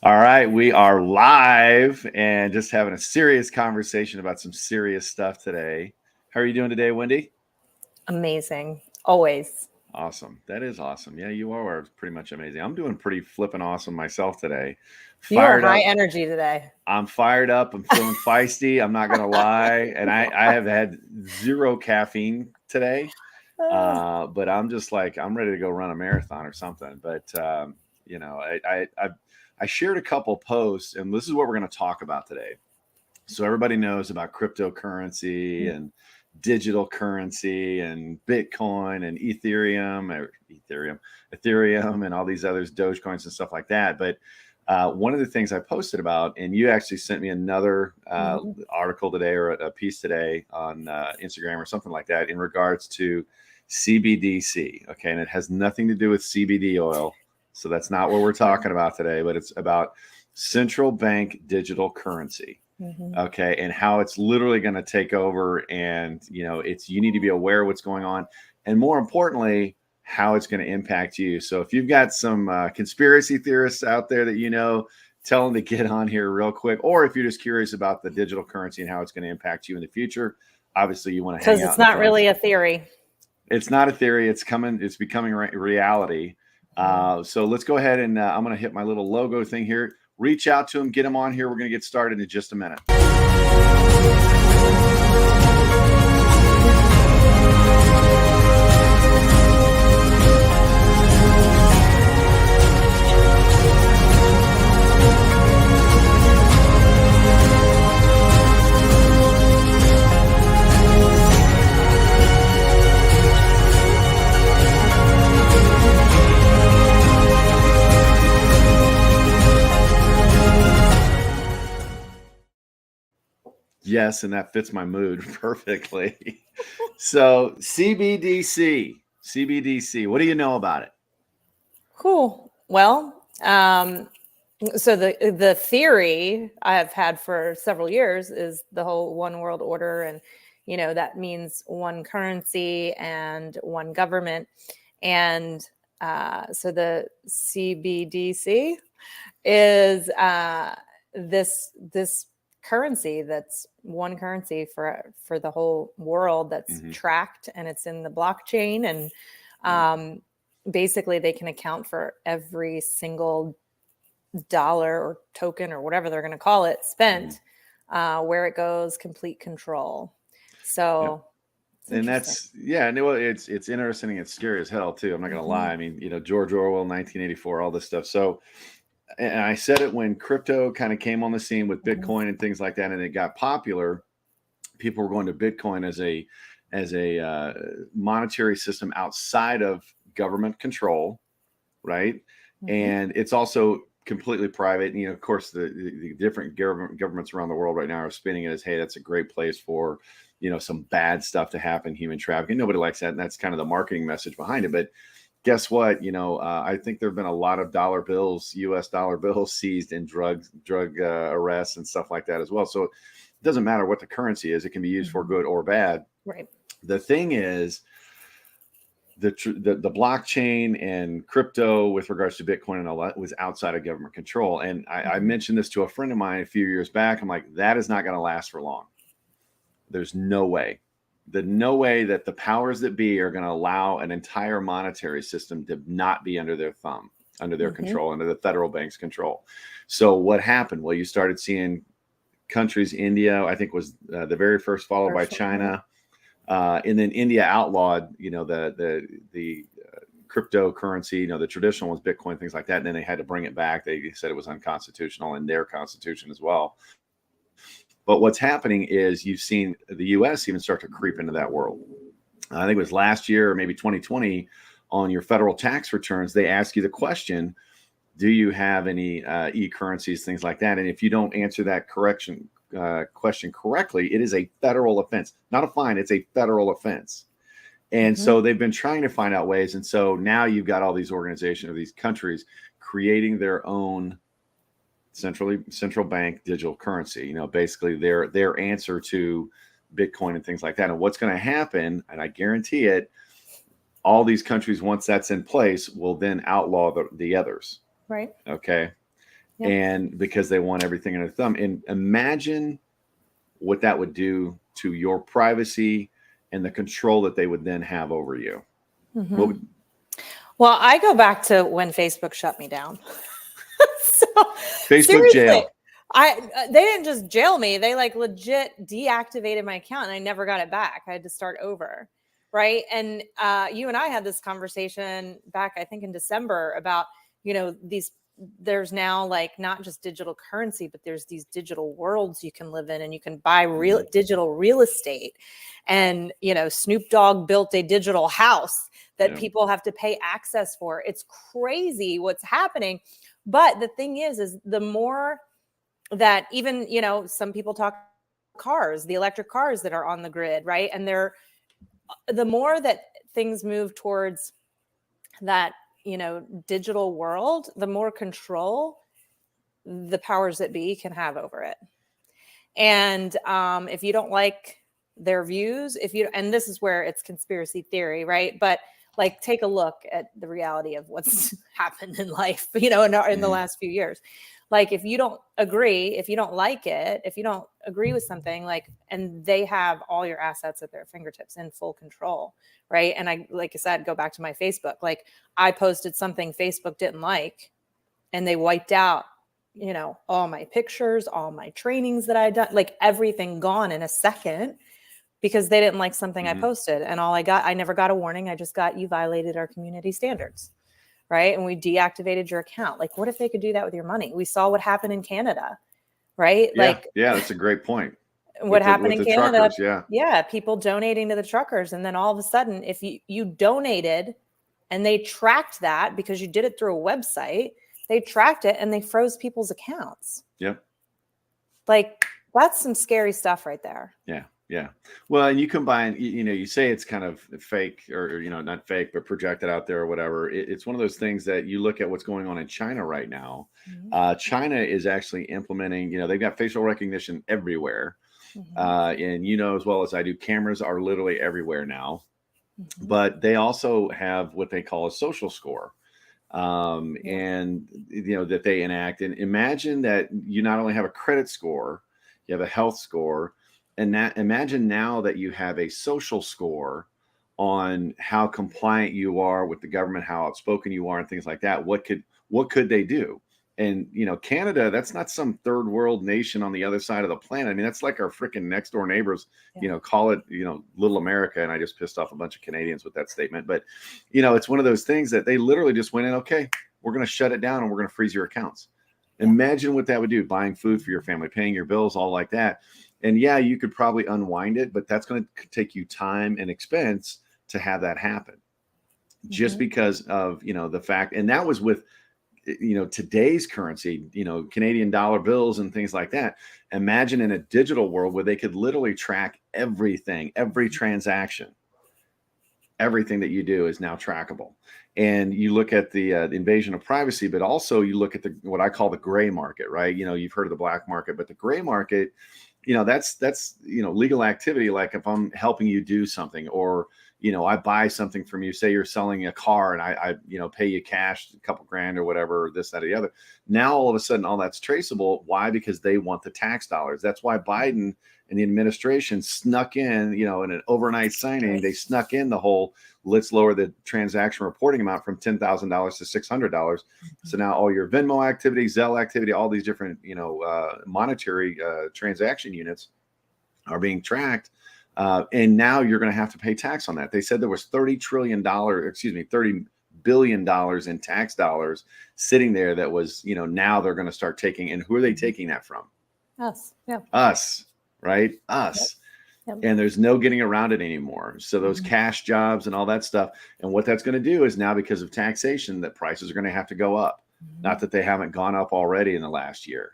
All right, we are live and just having a serious conversation about some serious stuff today. How are you doing today, Wendy? Amazing. Always. Awesome. That is awesome. Yeah, you are pretty much amazing. I'm doing pretty flipping awesome myself today. You are Fired high up. energy today. I'm fired up. I'm feeling feisty. I'm not going to lie. And I have had zero caffeine today. Uh, But I'm just like, I'm ready to go run a marathon or something. But, I shared a couple posts, and this is what we're going to talk about today. So everybody knows about cryptocurrency and digital currency and Bitcoin and Ethereum, and all these others, Dogecoins and stuff like that. But one of the things I posted about, and you actually sent me another article today or a piece today on Instagram or something like that in regards to CBDC. Okay. And it has nothing to do with CBD oil. So that's not what we're talking about today, but it's about central bank digital currency. Okay. And how it's literally going to take over. And, you need to be aware of what's going on. And more importantly, how it's going to impact you. So if you've got some conspiracy theorists out there that tell them to get on here real quick. Or if you're just curious about the digital currency and how it's going to impact you in the future, obviously you want to hang out. Because it's not really a theory. It's not a theory. It's becoming reality. So let's go ahead and I'm going to hit my little logo thing here. Reach out to them, get them on here. We're going to get started in just a minute. Yes, and that fits my mood perfectly. So CBDC, what do you know about it? Cool. Well, so the theory I have had for several years is the whole one world order, and that means one currency and one government, and so the CBDC is this currency that's one currency for the whole world that's tracked, and it's in the blockchain, and basically they can account for every single dollar or token or whatever they're going to call it spent, where it goes, complete control. So and that's it's interesting. It's scary as hell too. I'm not going to lie. I mean, George Orwell, 1984, all this stuff. So, and I said it when crypto kind of came on the scene with Bitcoin and things like that, and it got popular. People were going to Bitcoin as a monetary system outside of government control, right? And it's also completely private. And, of course, the different governments around the world right now are spinning it as, hey, that's a great place for, some bad stuff to happen, human trafficking. Nobody likes that. And that's kind of the marketing message behind it. But guess what? I think there have been a lot of US dollar bills seized in drug arrests and stuff like that as well. So it doesn't matter what the currency is. It can be used for good or bad. Right. The thing is, the blockchain and crypto with regards to Bitcoin and all that was outside of government control. And I mentioned this to a friend of mine a few years back. I'm like, that is not going to last for long. There's no way. No way that the powers that be are going to allow an entire monetary system to not be under their thumb, under their control, under the federal bank's control. So what happened? Well, you started seeing countries, India, I think was the very first, followed by China. And then India outlawed, the cryptocurrency, the traditional ones, Bitcoin, things like that. And then they had to bring it back. They said it was unconstitutional in their constitution as well. But what's happening is you've seen the U.S. even start to creep into that world. I think it was last year or maybe 2020 on your federal tax returns, they ask you the question, do you have any e-currencies, things like that? And if you don't answer that question correctly, it is a federal offense, not a fine. It's a federal offense. And so they've been trying to find out ways. And so now you've got all these organizations or these countries creating their own central bank digital currency, basically their answer to Bitcoin and things like that. And what's going to happen, and I guarantee it, all these countries, once that's in place, will then outlaw the others. Right. Okay. Yeah. and because they want everything in their thumb. And imagine what that would do to your privacy and the control that they would then have over you. Mm-hmm. What would, Well, I go back to when Facebook shut me down. So Facebook seriously, jail. They didn't just jail me. They like legit deactivated my account and I never got it back. I had to start over. Right. And you and I had this conversation back, I think in December about, there's now like not just digital currency, but there's these digital worlds you can live in and you can buy digital real estate. And, Snoop Dogg built a digital house that people have to pay access for. It's crazy what's happening. But the thing is the more that even, some people talk cars, the electric cars that are on the grid, right? And the more that things move towards that, digital world, the more control the powers that be can have over it. And if you don't like their views, and this is where it's conspiracy theory, right? But like, take a look at the reality of what's happened in life, in the last few years. Like, if you don't agree, if you don't like it, if you don't agree with something, like, and they have all your assets at their fingertips in full control, right? And like I said, go back to my Facebook. Like, I posted something Facebook didn't like, and they wiped out, all my pictures, all my trainings that I had done, like everything gone in a second because they didn't like something I posted. And I never got a warning. I just got, you violated our community standards. Right. And we deactivated your account. Like, what if they could do that with your money? We saw what happened in Canada. Right. Yeah. That's a great point. What happened in Canada? Truckers, yeah. People donating to the truckers. And then all of a sudden, if you donated and they tracked that because you did it through a website, they tracked it and they froze people's accounts. Yep. Like, that's some scary stuff right there. Yeah. Yeah. Well, and you combine, you say it's kind of fake or, not fake, but projected out there or whatever. It's one of those things that you look at what's going on in China right now. China is actually implementing, they've got facial recognition everywhere. And as well as I do, cameras are literally everywhere now. But they also have what they call a social score. And, that they enact. And imagine that you not only have a credit score, you have a health score. And imagine now that you have a social score on how compliant you are with the government, how outspoken you are, and things like that. What could they do? And Canada, that's not some third world nation on the other side of the planet. I mean, that's like our freaking next door neighbors. Call it little America. And I just pissed off a bunch of Canadians with that statement. But it's one of those things that they literally just went in. Okay, we're going to shut it down and we're going to freeze your accounts. Imagine what that would do: buying food for your family, paying your bills, all like that. And you could probably unwind it, but that's going to take you time and expense to have that happen just because of, the fact. And that was with, today's currency, Canadian dollar bills and things like that. Imagine in a digital world where they could literally track everything, every transaction, everything that you do is now trackable. And you look at the invasion of privacy, but also you look at what I call the gray market, right? You've heard of the black market, but the gray market, that's legal activity. Like if I'm helping you do something, or I buy something from you, say you're selling a car, and I pay you cash, a couple grand or whatever, this, that, or the other. Now all of a sudden all that's traceable. Why? Because they want the tax dollars. That's why Biden and the administration snuck in, in an overnight signing, they snuck in the whole, let's lower the transaction reporting amount from $10,000 to $600. So now all your Venmo activity, Zelle activity, all these different, monetary transaction units are being tracked. And now you're going to have to pay tax on that. They said there was $30 billion in tax dollars sitting there that was, now they're going to start taking. And who are they taking that from? Us. Yeah. Us, right? Us. Yep. And there's no getting around it anymore. So those cash jobs and all that stuff. And what that's going to do is now, because of taxation, that prices are going to have to go up. Not that they haven't gone up already in the last year,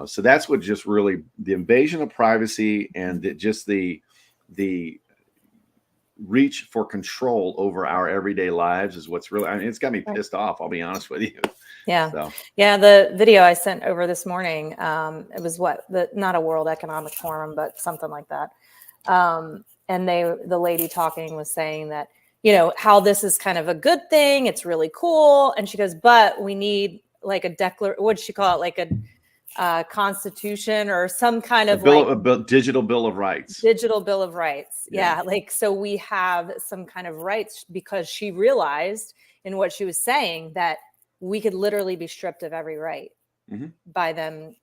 so that's what just really the invasion of privacy and the reach for control over our everyday lives is what's really, it's got me pissed off. I'll be honest with you. Yeah. So. Yeah. The video I sent over this morning, it was not a World Economic Forum, but something like that. And the lady talking was saying that, how this is kind of a good thing. It's really cool. And she goes, but we need like a what'd she call it? Like a constitution or some kind of digital bill of rights. Digital Bill of Rights. Yeah. Like, so we have some kind of rights because she realized in what she was saying that we could literally be stripped of every right by them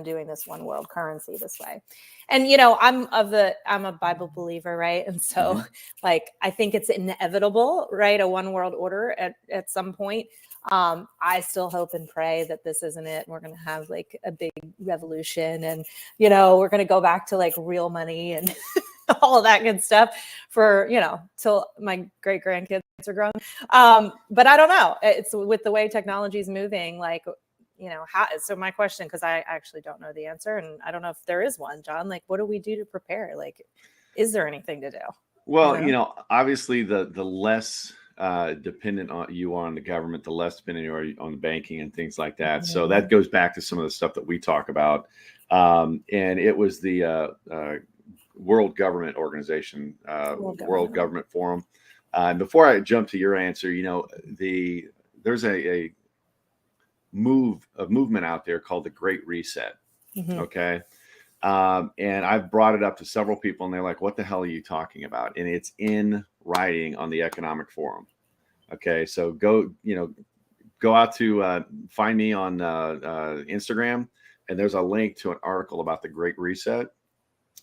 doing this one world currency this way. And, you know, I'm a Bible believer, right? And so like, I think it's inevitable, right? A one world order at some point. I still hope and pray that this isn't it. We're going to have like a big revolution and, you know, we're going to go back to like real money and all of that good stuff for, you know, till my great grandkids are grown. But I don't know. It's with the way technology is moving, like, you know, so my question, because I actually don't know the answer and I don't know if there is one, John, like, what do we do to prepare? Like, is there anything to do? Well, you know, obviously the less dependent you are on the government, the less dependent you are on banking and things like that. So that goes back to some of the stuff that we talk about. And it was the World Government Organization, World Government Forum. And before I jump to your answer, you know, there's a movement out there called the Great Reset. Okay. And I've brought it up to several people and they're like, what the hell are you talking about? And it's in writing on the Economic Forum. Okay. So go out to find me on Instagram, and there's a link to an article about the Great Reset.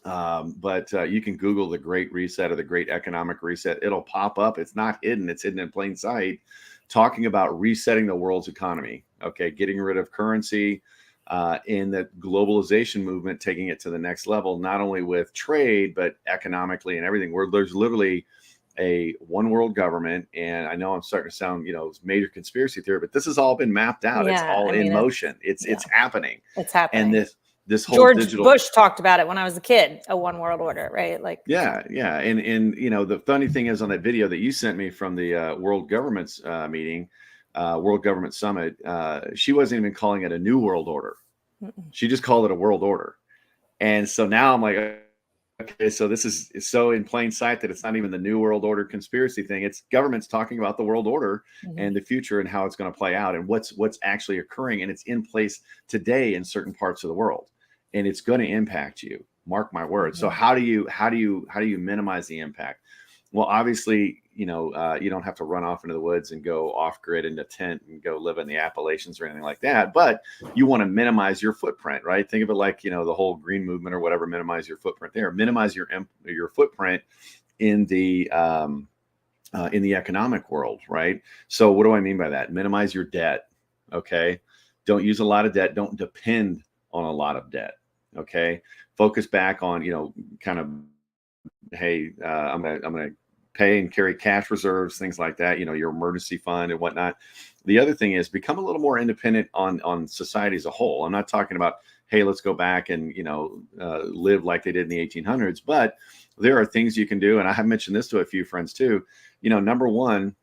But you can Google the Great Reset or the Great Economic Reset. It'll pop up. It's not hidden. It's hidden in plain sight, talking about resetting the world's economy. Okay. Getting rid of currency, in the globalization movement, taking it to the next level, not only with trade, but economically and everything, where there's literally a one world government. And I know I'm starting to sound, you know, major conspiracy theory, but this has all been mapped out. It's all in motion. It's happening. It's happening. And this whole George Bush talked about it when I was a kid, a one world order, right? Like, yeah. And you know, the funny thing is, on that video that you sent me from the World Government's meeting, World Government Summit, she wasn't even calling it a new world order. She just called it a world order. And so now I'm like, okay, so this is so in plain sight that it's not even the new world order conspiracy thing. It's governments talking about the world order and the future and how it's going to play out and what's actually occurring. And it's in place today in certain parts of the world, and it's going to impact you. Mark my words. So how do you minimize the impact? Well, obviously, you know, you don't have to run off into the woods and go off grid in a tent and go live in the Appalachians or anything like that. But you want to minimize your footprint, right? Think of it like, you know, the whole green movement or whatever. Minimize your footprint there. Minimize your footprint in the economic world, right? So what do I mean by that? Minimize your debt. Okay, don't use a lot of debt. Don't depend on a lot of debt. Okay, focus back on, you know, kind of, hey, I'm gonna pay and carry cash reserves, things like that, you know, your emergency fund and whatnot. The other thing is become a little more independent on society as a whole. I'm not talking about, hey, let's go back and, you know, live like they did in the 1800s, but there are things you can do. And I have mentioned this to a few friends too. You know, number one,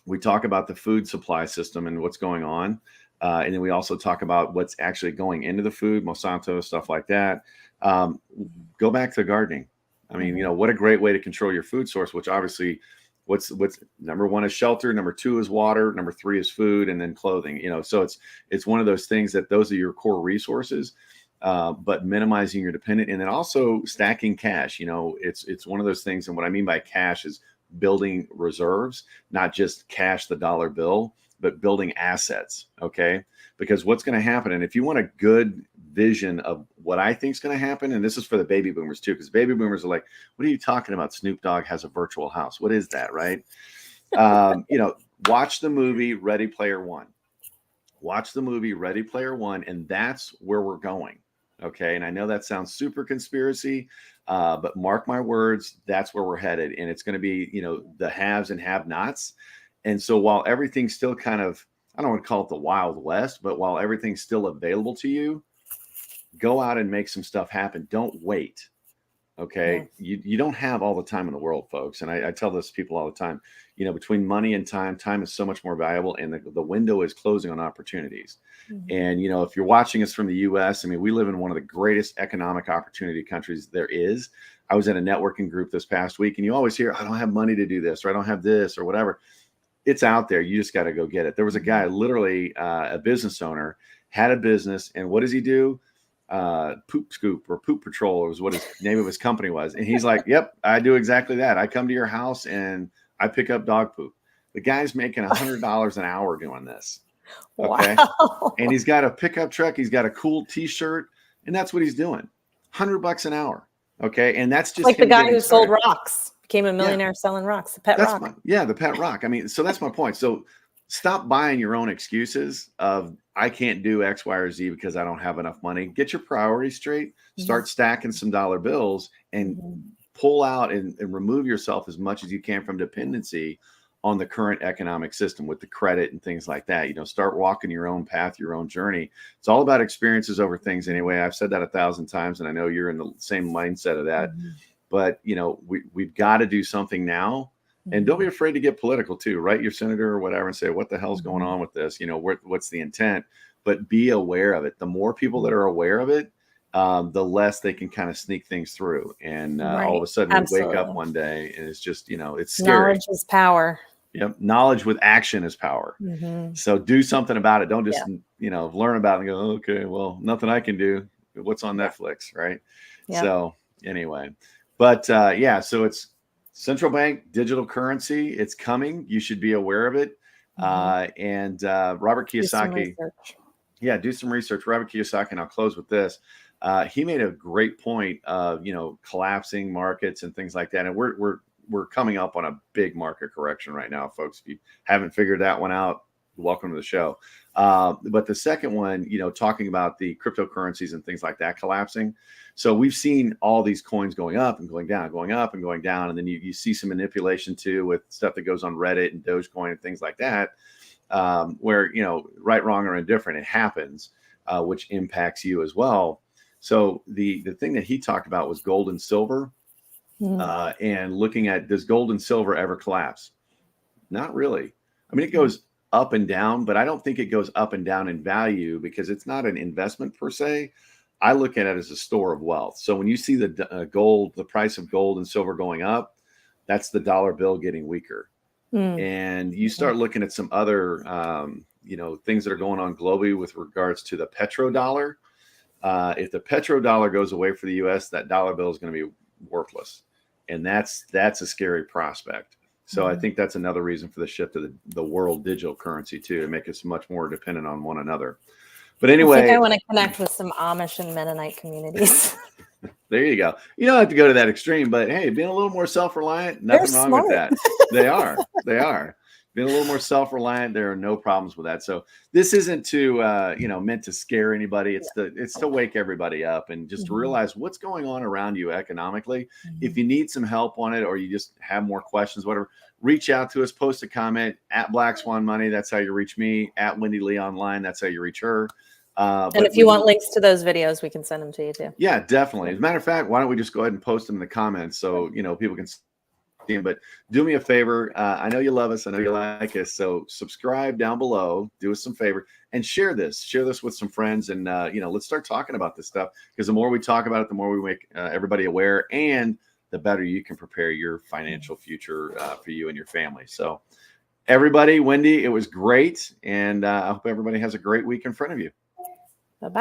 we talk about the food supply system and what's going on. And then we also talk about what's actually going into the food, Monsanto, stuff like that. Go back to gardening. I mean, you know, what a great way to control your food source, which obviously what's number one is shelter. Number two is water. Number three is food, and then clothing, you know, so it's one of those things that those are your core resources, but minimizing your dependent, and then also stacking cash. You know, it's one of those things. And what I mean by cash is building reserves, not just cash, the dollar bill, but building assets. Okay. Because what's going to happen, and if you want a good vision of what I think is going to happen, and this is for the baby boomers too, because baby boomers are like, what are you talking about? Snoop Dogg has a virtual house. What is that? Right. You know, watch the movie Ready Player One. Watch the movie Ready Player One, and that's where we're going. Okay. And I know that sounds super conspiracy, but mark my words, that's where we're headed. And it's going to be, you know, the haves and have-nots. And so while everything's still kind of, I don't want to call it the Wild West, but while everything's still available to you, go out and make some stuff happen. Don't wait. Okay. You don't have all the time in the world, folks. And I tell this to people all the time, you know, between money and time is so much more valuable, and the window is closing on opportunities. And, you know, if you're watching us from the US, I mean, we live in one of the greatest economic opportunity countries there is. I was in a networking group this past week, and you always hear, I don't have money to do this, or I don't have this, or whatever. it's out there. You just got to go get it. There was a guy, literally a business owner, had a business, and what does he do? Poop Scoop or Poop Patrol was what his name of his company was. And he's like, yep, I do exactly that. I come to your house and I pick up dog poop. The guy's making $100 an hour doing this. Okay. Wow. And he's got a pickup truck. He's got a cool t-shirt, and that's what he's doing. $100 an hour. Okay. And that's just like the him guy getting who sold started. rocks, became a millionaire selling rocks, the pet That's rock. the pet rock. I mean, so that's my point. So stop buying your own excuses of I can't do X, Y, or Z because I don't have enough money. Get your priorities straight. Start stacking some dollar bills and pull out and remove yourself as much as you can from dependency on the current economic system with the credit and things like that. You know, start walking your own path, your own journey. It's all about experiences over things anyway. I've said that 1,000 times, and I know you're in the same mindset of that. But, you know, we've got to do something now. And don't be afraid to get political too. Write your senator or whatever and say, what the hell's going on with this? You know, what's the intent? But be aware of it. The more people that are aware of it, the less they can kind of sneak things through. And all of a sudden we wake up one day and it's just, you know, it's scary. Knowledge is power. Yep. Knowledge with action is power. So do something about it. Don't just, you know, learn about it and go, okay, well, nothing I can do. What's on Netflix, right? So anyway, but yeah, so it's central bank digital currency. It's coming. You should be aware of it. And Robert Kiyosaki. Do some research. Robert Kiyosaki, and I'll close with this. He made a great point of, you know, collapsing markets and things like that. And we're coming up on a big market correction right now, folks. If you haven't figured that one out, welcome to the show. But the second one, you know, talking about the cryptocurrencies and things like that collapsing. So we've seen all these coins going up and going down, going up and going down. And then you see some manipulation too with stuff that goes on Reddit and Dogecoin and things like that, where, you know, right, wrong, or indifferent, it happens, which impacts you as well. So the thing that he talked about was gold and silver. And looking at, does gold and silver ever collapse? Not really. I mean, it goes up and down, but I don't think it goes up and down in value because it's not an investment per se. I look at it as a store of wealth. So when you see the price of gold and silver going up, that's the dollar bill getting weaker. And you start looking at some other, you know, things that are going on globally with regards to the petrodollar. If the petrodollar goes away for the U.S., that dollar bill is going to be worthless. And that's a scary prospect. So I think that's another reason for the shift of the world digital currency too, to make us much more dependent on one another. But anyway, I think I want to connect with some Amish and Mennonite communities. There you go. You don't have to go to that extreme, but hey, being a little more self-reliant, nothing wrong with that. They are. Being a little more self-reliant, there are no problems with that. So this isn't to, you know, meant to scare anybody. It's to wake everybody up and just realize what's going on around you economically. If you need some help on it, or you just have more questions, whatever, reach out to us, post a comment at Black Swan Money. That's how you reach me. At Wendy Lee Online. That's how you reach her. And if you want links to those videos, we can send them to you too. Yeah, definitely. As a matter of fact, why don't we just go ahead and post them in the comments so, you know, people can see them. But do me a favor. I know you love us. I know you like us. So subscribe down below. Do us some favor and share this. Share this with some friends. And, you know, let's start talking about this stuff, because the more we talk about it, the more we make everybody aware, and the better you can prepare your financial future for you and your family. So everybody, Wendy, it was great. And I hope everybody has a great week in front of you. Bye-bye.